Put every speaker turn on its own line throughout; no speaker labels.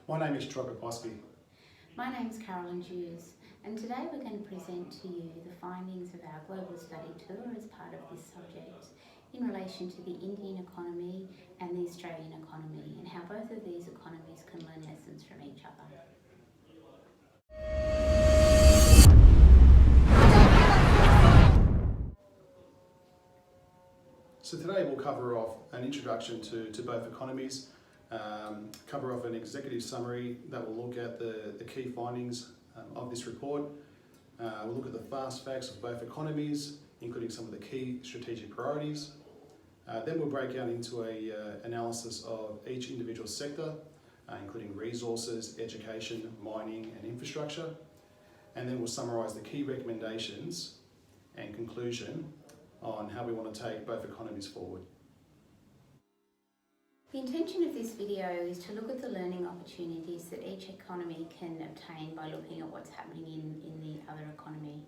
My name is Troy Poposky.
My name is Carolyn Hughes, and today we're going to present to you the findings of our global study tour as part of this subject in relation to the Indian economy and the Australian economy, and how both of these economies can learn lessons from each other.
So today we'll cover off an introduction to both economies, cover off an executive summary that will look at the key findings of this report. We'll look at the fast facts of both economies, including some of the key strategic priorities. Then we'll break out into an analysis of each individual sector, including resources, education, mining and infrastructure. And then we'll summarise the key recommendations and conclusion on how we want to take both economies forward.
The intention of this video is to look at the learning opportunities that each economy can obtain by looking at what's happening in the other economy.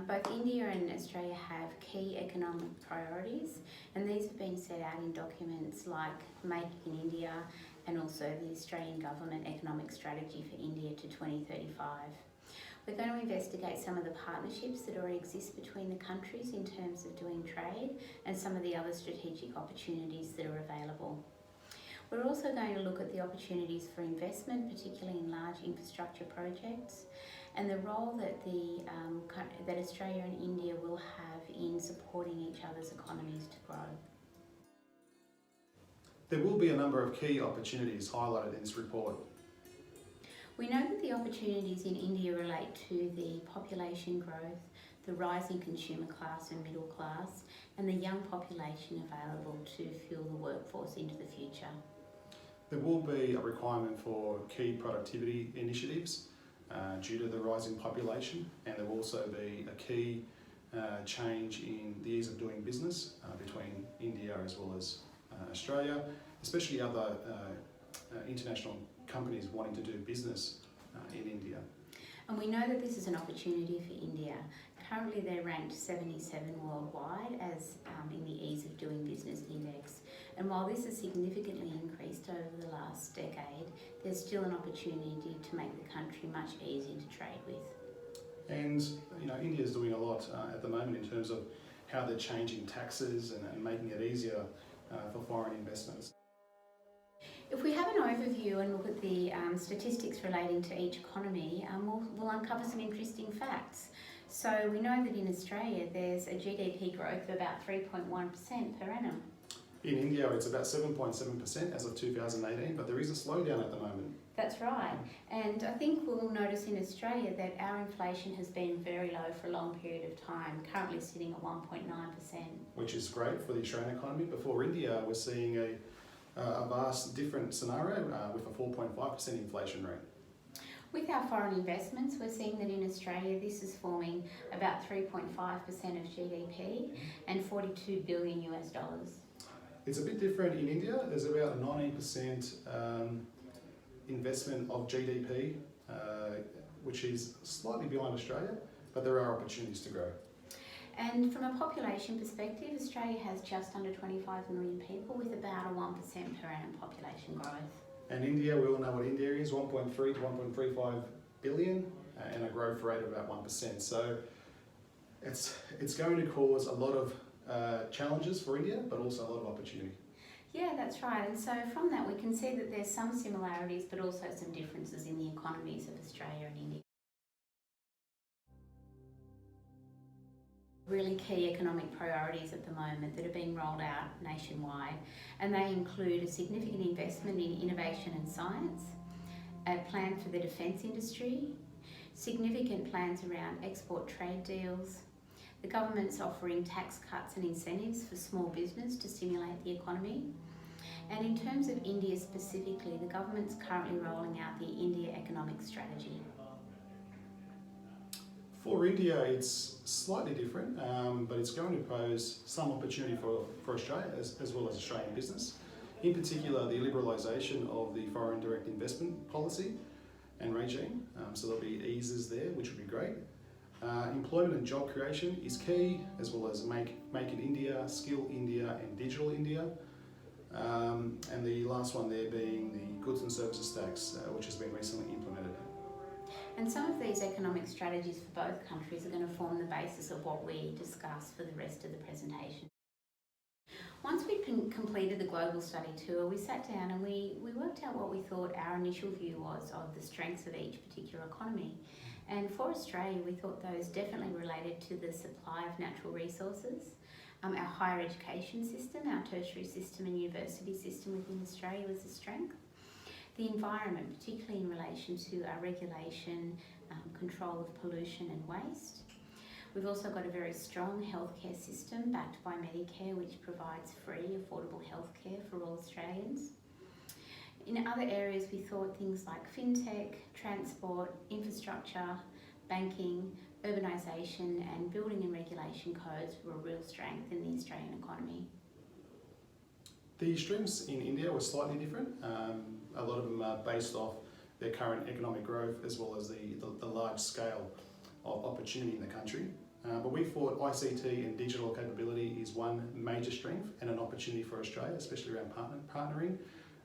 Both India and Australia have key economic priorities, and these have been set out in documents like Make in India and also the Australian Government Economic Strategy for India to 2035. We're going to investigate some of the partnerships that already exist between the countries in terms of doing trade and some of the other strategic opportunities that are available. We're also going to look at the opportunities for investment, particularly in large infrastructure projects, and the role that that Australia and India will have in supporting each other's economies to grow.
There will be a number of key opportunities highlighted in this report.
We know that the opportunities in India relate to the population growth, the rising consumer class and middle class, and the young population available to fuel the workforce into the future.
There will be a requirement for key productivity initiatives due to the rising population, and there will also be a key change in the ease of doing business between India as well as Australia, especially other international companies wanting to do business in India.
And we know that this is an opportunity for India. Currently they're ranked 77 worldwide as in the Ease of Doing Business Index. And while this has significantly increased over the last decade, there's still an opportunity to make the country much easier to trade with.
And India is doing a lot at the moment in terms of how they're changing taxes and making it easier for foreign investments.
If we have an overview and look at the statistics relating to each economy, we'll uncover some interesting facts. So we know that in Australia there's a GDP growth of about 3.1% per annum.
In India it's about 7.7% as of 2018, but there is a slowdown at the moment.
That's right, and I think we'll notice in Australia that our inflation has been very low for a long period of time, currently sitting at 1.9%.
Which is great for the Australian economy, but for India we're seeing a vast different scenario with a 4.5% inflation rate.
With our foreign investments, we're seeing that in Australia this is forming about 3.5% of GDP and $42 billion US.
It's a bit different in India. There's about a 19% investment of GDP, which is slightly behind Australia, but there are opportunities to grow.
And from a population perspective, Australia has just under 25 million people with about a 1% per annum population growth.
And India, we all know what India is, 1.3 to 1.35 billion and a growth rate of about 1%. So it's going to cause a lot of challenges for India, but also a lot of opportunity.
Yeah, that's right. And so from that we can see that there's some similarities but also some differences in the economies of Australia and India. Really key economic priorities at the moment that are being rolled out nationwide, and they include a significant investment in innovation and science, a plan for the defence industry, significant plans around export trade deals. The government's offering tax cuts and incentives for small business to stimulate the economy. And in terms of India specifically, the government's currently rolling out the India Economic Strategy.
For India, it's slightly different, but it's going to pose some opportunity for Australia as well as Australian business. In particular, the liberalisation of the foreign direct investment policy and regime, so there'll be eases there, which would be great. Employment and job creation is key, as well as Make in India, Skill India and Digital India. and the last one there being the goods and services tax, which has been recently implemented.
And some of these economic strategies for both countries are going to form the basis of what we discuss for the rest of the presentation. Once we'd completed the global study tour, we sat down and we worked out what we thought our initial view was of the strengths of each particular economy. And for Australia, we thought those definitely related to the supply of natural resources, our higher education system, our tertiary system and university system within Australia was a strength. The environment, particularly in relation to our regulation, control of pollution and waste. We've also got a very strong healthcare system backed by Medicare, which provides free, affordable healthcare for all Australians. In other areas, we thought things like fintech, transport, infrastructure, banking, urbanisation and building and regulation codes were a real strength in the Australian economy.
The strengths in India were slightly different. A lot of them are based off their current economic growth as well as the large scale of opportunity in the country. But we thought ICT and digital capability is one major strength and an opportunity for Australia, especially around partnering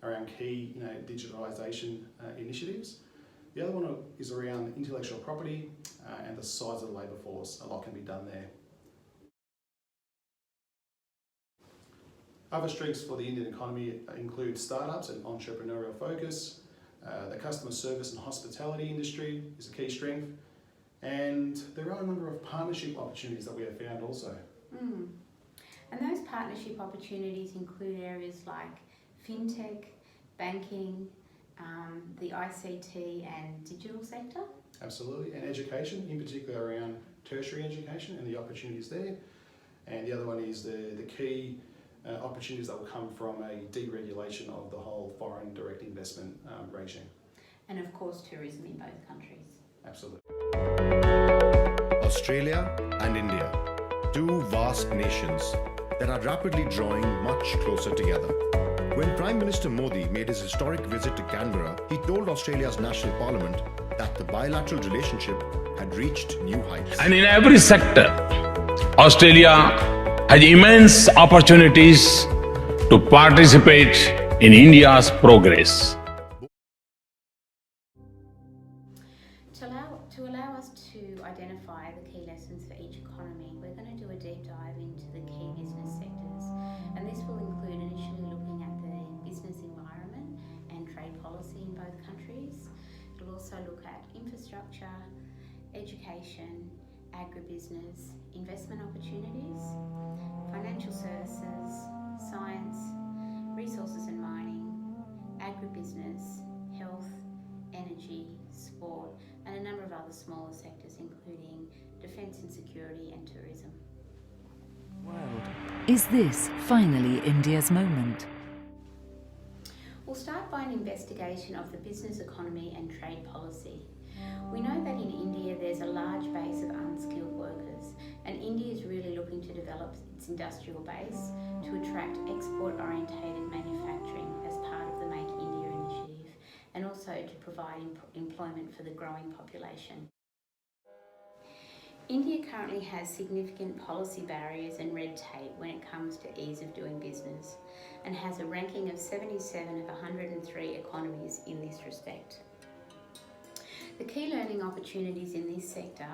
around key digitalisation initiatives. The other one is around intellectual property and the size of the labour force. A lot can be done there. Other strengths for the Indian economy include startups and entrepreneurial focus. The customer service and hospitality industry is a key strength. And there are a number of partnership opportunities that we have found also.
And those partnership opportunities include areas like fintech, banking, the ICT and digital sector.
Absolutely, and education, in particular around tertiary education and the opportunities there. And the other one is the key opportunities that will come from a deregulation of the whole foreign direct investment regime.
And of course tourism in both countries.
Absolutely.
Australia and India, two vast nations that are rapidly drawing much closer together. When Prime Minister Modi made his historic visit to Canberra, he told Australia's National Parliament that the bilateral relationship had reached new heights.
And in every sector, Australia has immense opportunities to participate in India's progress.
To allow us to identify the key lessons for each economy, we're going to do a deep dive into the key business sectors. And this will include initially looking at the business environment and trade policy in both countries. It will also look at infrastructure, education, agribusiness, investment opportunities, financial services, science, resources and mining, agribusiness, health, energy, sport, and a number of other smaller sectors including defence and security and tourism.
World. Is this finally India's moment?
We'll start by an investigation of the business economy and trade policy. We know that in India there's a large base of unskilled workers, and India is really looking to develop its industrial base to attract export-orientated manufacturing as part of the Make India initiative, and also to provide employment for the growing population. India currently has significant policy barriers and red tape when it comes to ease of doing business, and has a ranking of 77 of 103 economies in this respect. The key learning opportunities in this sector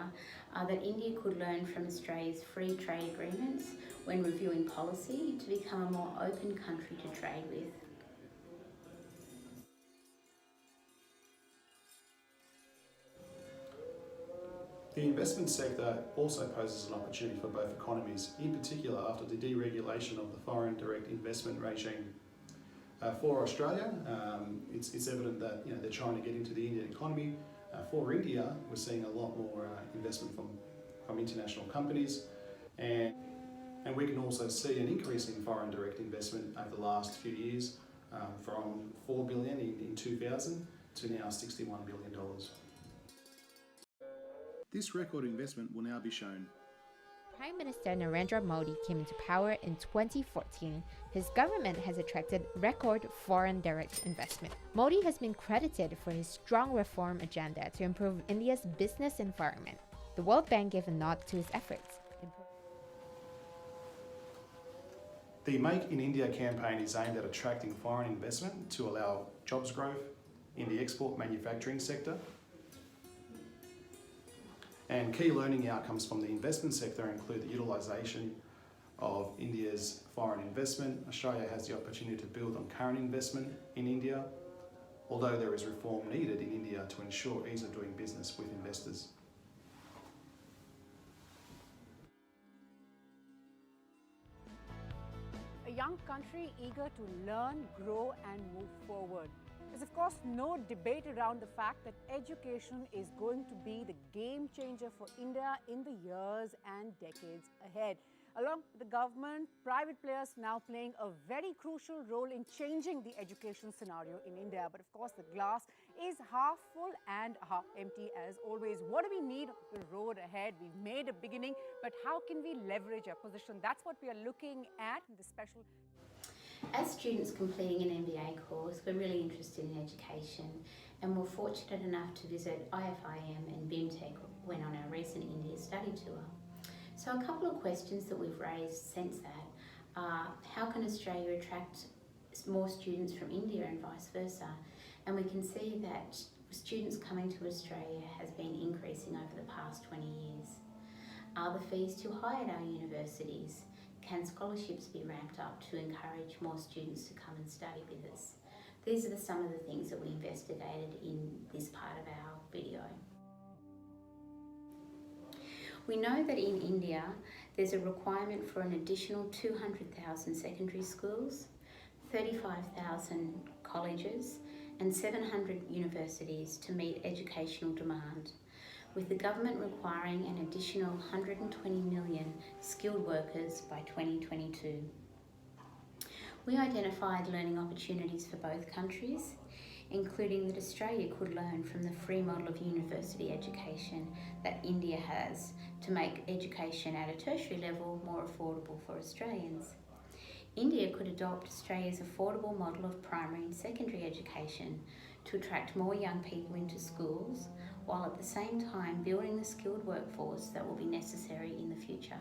are that India could learn from Australia's free trade agreements when reviewing policy to become a more open country to trade with.
The investment sector also poses an opportunity for both economies, in particular after the deregulation of the foreign direct investment regime. For Australia, it's evident that they're trying to get into the Indian economy. For India, we're seeing a lot more investment from international companies, and we can also see an increase in foreign direct investment over the last few years, from $4 billion in 2000 to now $61 billion. This record investment will now be shown.
Prime Minister Narendra Modi came into power in 2014. His government has attracted record foreign direct investment. Modi has been credited for his strong reform agenda to improve India's business environment. The World Bank gave a nod to his efforts.
The Make in India campaign is aimed at attracting foreign investment to allow jobs growth in the export manufacturing sector. And key learning outcomes from the investment sector include the utilisation of India's foreign investment. Australia has the opportunity to build on current investment in India, although there is reform needed in India to ensure ease of doing business with investors.
A young country eager to learn, grow and move forward. There's of course no debate around the fact that education is going to be the game changer for India in the years and decades ahead. Along with the government, private players now playing a very crucial role in changing the education scenario in India. But of course, the glass is half full and half empty as always. What do we need on the road ahead? We've made a beginning, but how can we leverage our position? That's what we are looking at in this special.
As students completing an MBA course, we're really interested in education and we're fortunate enough to visit IFIM and BIMTech when on our recent India study tour. So a couple of questions that we've raised since that are how can Australia attract more students from India and vice versa? And we can see that students coming to Australia has been increasing over the past 20 years. Are the fees too high at our universities? Can scholarships be ramped up to encourage more students to come and study with us? These are some of the things that we investigated in this part of our video. We know that in India, there's a requirement for an additional 200,000 secondary schools, 35,000 colleges, and 700 universities to meet educational demand, with the government requiring an additional 120 million skilled workers by 2022. We identified learning opportunities for both countries, including that Australia could learn from the free model of university education that India has to make education at a tertiary level more affordable for Australians. India could adopt Australia's affordable model of primary and secondary education to attract more young people into schools, while at the same time building the skilled workforce that will be necessary in the future.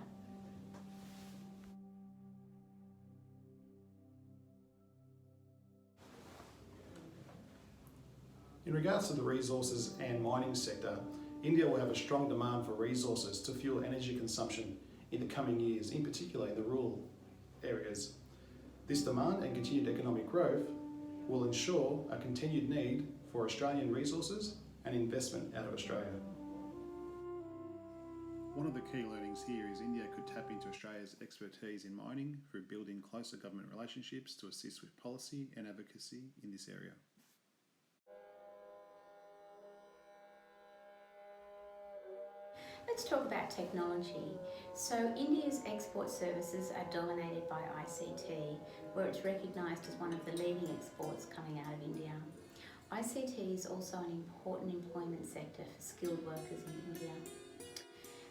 In regards to the resources and mining sector, India will have a strong demand for resources to fuel energy consumption in the coming years, in particular in the rural areas. This demand and continued economic growth will ensure a continued need for Australian resources and investment out of Australia. One of the key learnings here is India could tap into Australia's expertise in mining through building closer government relationships to assist with policy and advocacy in this area.
Let's talk about technology. So India's export services are dominated by ICT, where it's recognised as one of the leading exports coming out of India. ICT is also an important employment sector for skilled workers in India.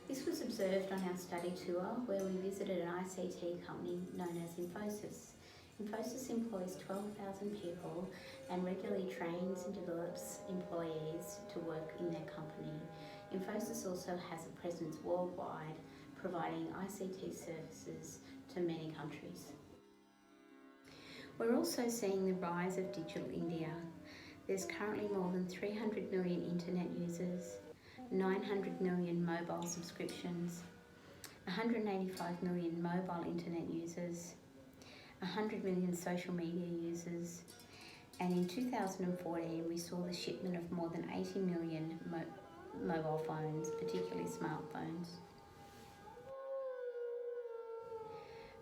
This was observed on our study tour where we visited an ICT company known as Infosys. Infosys employs 12,000 people and regularly trains and develops employees to work in their company. Infosys also has a presence worldwide, providing ICT services to many countries. We're also seeing the rise of digital India. There's currently more than 300 million internet users, 900 million mobile subscriptions, 185 million mobile internet users, 100 million social media users, and in 2014 we saw the shipment of more than 80 million mobile phones, particularly smartphones.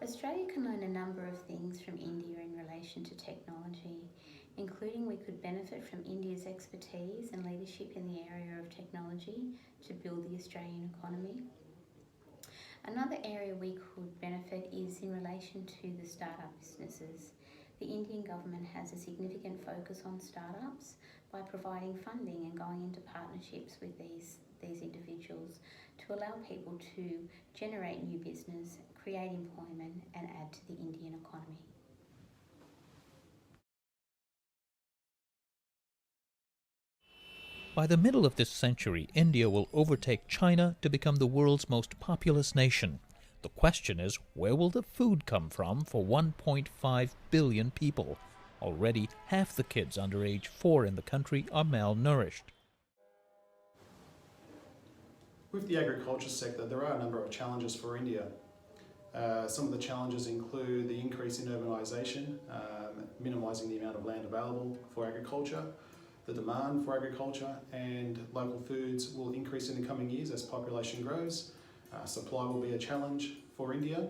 Australia can learn a number of things from India in relation to technology, including we could benefit from India's expertise and leadership in the area of technology to build the Australian economy. Another area we could benefit is in relation to the startup businesses. The Indian government has a significant focus on startups by providing funding and going into partnerships with these individuals to allow people to generate new business, create employment and add to the Indian economy.
By the middle of this century, India will overtake China to become the world's most populous nation. The question is, where will the food come from for 1.5 billion people? Already, half the kids under age 4 in the country are malnourished.
With the agriculture sector, there are a number of challenges for India. Some of the challenges include the increase in urbanisation, minimising the amount of land available for agriculture, the demand for agriculture and local foods will increase in the coming years as population grows. Supply will be a challenge for India,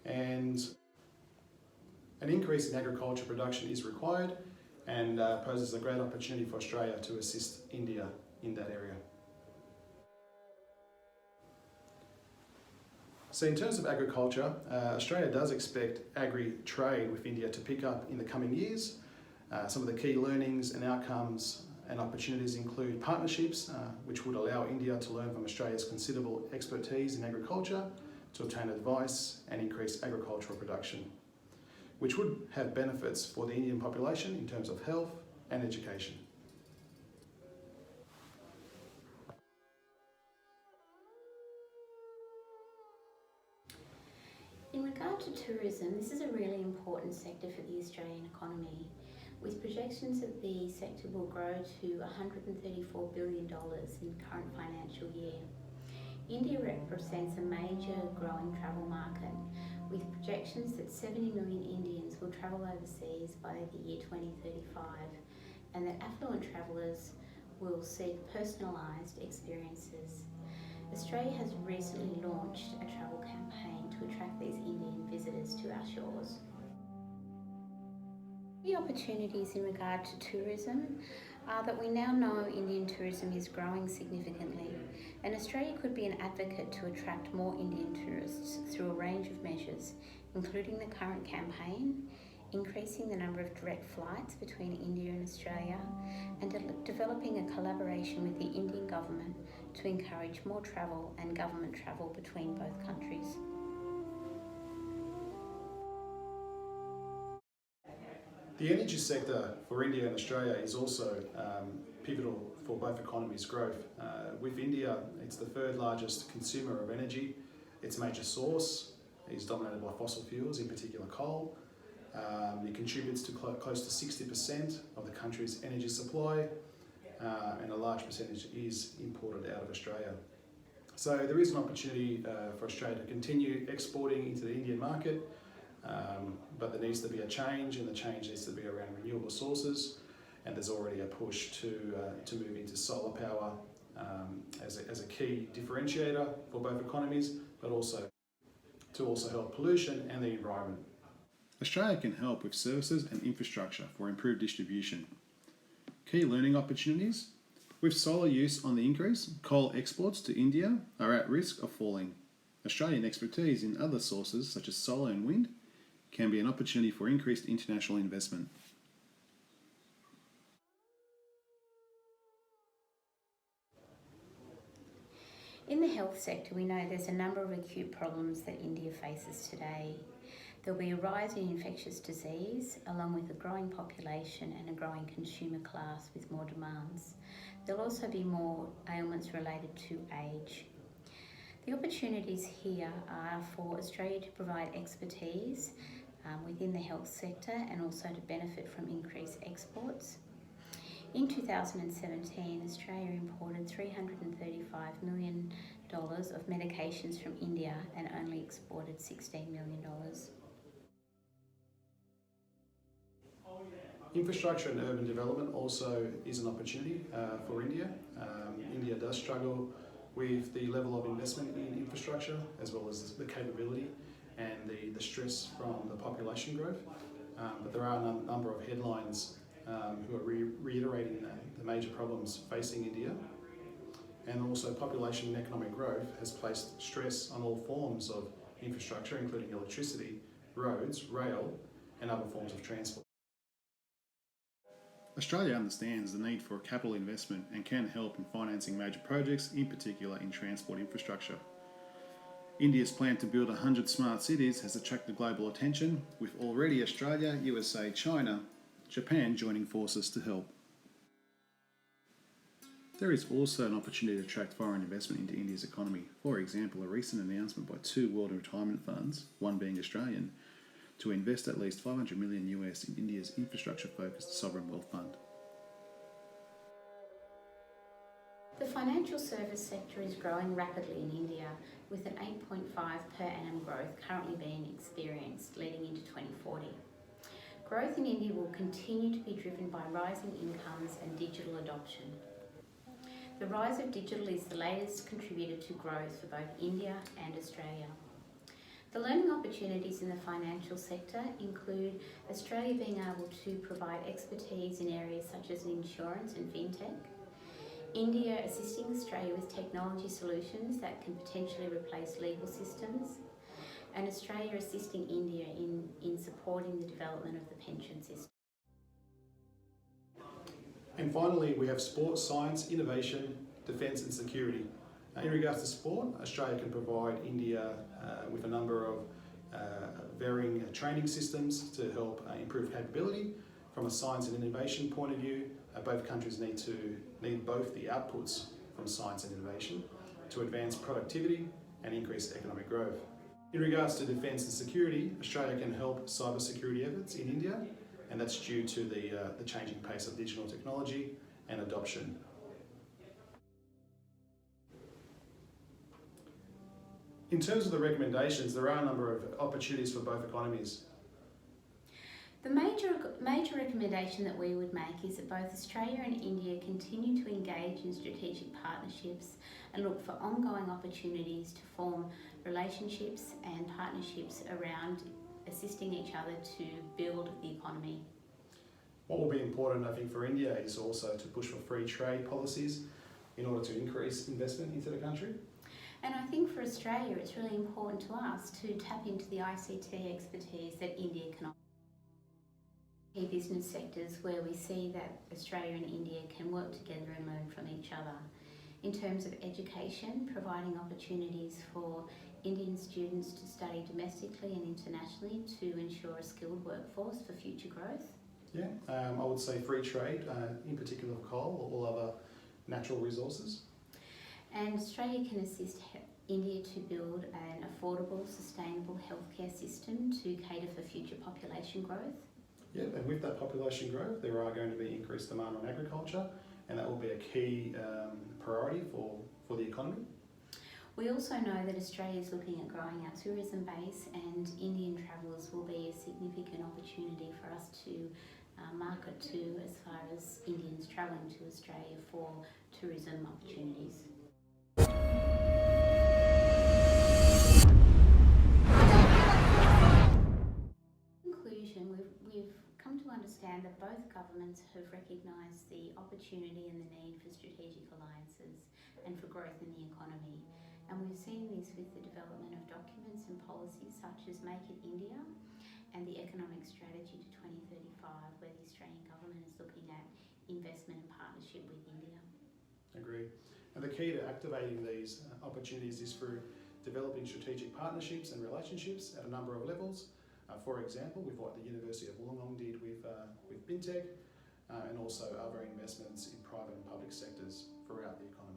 and an increase in agriculture production is required and poses a great opportunity for Australia to assist India in that area. So in terms of agriculture, Australia does expect agri-trade with India to pick up in the coming years. Some of the key learnings and outcomes and opportunities include partnerships, which would allow India to learn from Australia's considerable expertise in agriculture to obtain advice and increase agricultural production, which would have benefits for the Indian population in terms of health and education.
In regard to tourism, this is a really important sector for the Australian economy, with projections that the sector will grow to $134 billion in the current financial year. India represents a major growing travel market, with projections that 70 million Indians will travel overseas by the year 2035, and that affluent travellers will seek personalised experiences. Australia has recently launched a travel campaign to attract these Indian visitors to our shores. The opportunities in regard to tourism are that we now know Indian tourism is growing significantly, and Australia could be an advocate to attract more Indian tourists through a range of measures, including the current campaign, increasing the number of direct flights between India and Australia, and developing a collaboration with the Indian government to encourage more travel and government travel between both countries.
The energy sector for India and Australia is also pivotal for both economies' growth. With India, it's the third largest consumer of energy. Its major source is dominated by fossil fuels, in particular coal. It contributes to close to 60% of the country's energy supply, and a large percentage is imported out of Australia. So there is an opportunity for Australia to continue exporting into the Indian market, but there needs to be a change, and the change needs to be around renewable sources, and there's already a push to move into solar power as a key differentiator for both economies, but also to help pollution and the environment. Australia can help with services and infrastructure for improved distribution. Key learning opportunities. With solar use on the increase, coal exports to India are at risk of falling. Australian expertise in other sources such as solar and wind can be an opportunity for increased international investment.
In the health sector, we know there's a number of acute problems that India faces today. There'll be a rise in infectious disease, along with a growing population and a growing consumer class with more demands. There'll also be more ailments related to age. The opportunities here are for Australia to provide expertise within the health sector and also to benefit from increased exports. In 2017, Australia imported $335 million of medications from India and only exported $16 million.
Infrastructure and urban development also is an opportunity for India. India does struggle with the level of investment in infrastructure, as well as the capability and the stress from the population growth. But there are a number of headlines who are reiterating the major problems facing India. And also population and economic growth has placed stress on all forms of infrastructure, including electricity, roads, rail, and other forms of transport. Australia understands the need for capital investment and can help in financing major projects, in particular in transport infrastructure. India's plan to build 100 smart cities has attracted global attention, with already Australia, USA, China, Japan joining forces to help. There is also an opportunity to attract foreign investment into India's economy. For example, a recent announcement by two world retirement funds, one being Australian, to invest at least $500 million US in India's infrastructure-focused sovereign wealth fund.
The financial service sector is growing rapidly in India, with an 8.5% per annum growth currently being experienced leading into 2040. Growth in India will continue to be driven by rising incomes and digital adoption. The rise of digital is the latest contributor to growth for both India and Australia. The learning opportunities in the financial sector include Australia being able to provide expertise in areas such as insurance and fintech, India assisting Australia with technology solutions that can potentially replace legal systems, and Australia assisting India in supporting the development of the pension system.
And finally, we have sports, science, innovation, defence and security. In regards to sport, Australia can provide India with a number of varying training systems to help improve capability. From a science and innovation point of view, both countries need both the outputs from science and innovation to advance productivity and increase economic growth. In regards to defence and security, Australia can help cyber security efforts in India, and that's due to the changing pace of digital technology and adoption. In terms of the recommendations, there are a number of opportunities for both economies.
The major recommendation that we would make is that both Australia and India continue to engage in strategic partnerships and look for ongoing opportunities to form relationships and partnerships around assisting each other to build the economy.
What will be important, I think, for India is also to push for free trade policies in order to increase investment into the country.
And I think for Australia, it's really important to us to tap into the ICT expertise that India can offer. Key business sectors where we see that Australia and India can work together and learn from each other. In terms of education, providing opportunities for Indian students to study domestically and internationally to ensure a skilled workforce for future growth.
Yeah, I would say free trade, in particular for coal or all other natural resources.
And Australia can assist India to build an affordable, sustainable healthcare system to cater for future population growth.
Yeah, and with that population growth, there are going to be increased demand on agriculture, and that will be a key priority for the economy.
We also know that Australia is looking at growing our tourism base, and Indian travellers will be a significant opportunity for us to market to as far as Indians travelling to Australia for tourism opportunities. In conclusion, we've come to understand that both governments have recognised the opportunity and the need for strategic alliances and for growth in the economy. And we've seen this with the development of documents and policies such as Make It India and the Economic Strategy to 2035, where the Australian government is looking at investment and partnership with India.
Agreed. And the key to activating these opportunities is through developing strategic partnerships and relationships at a number of levels. For example, with what the University of Wollongong did with BINTEC, and also other investments in private and public sectors throughout the economy.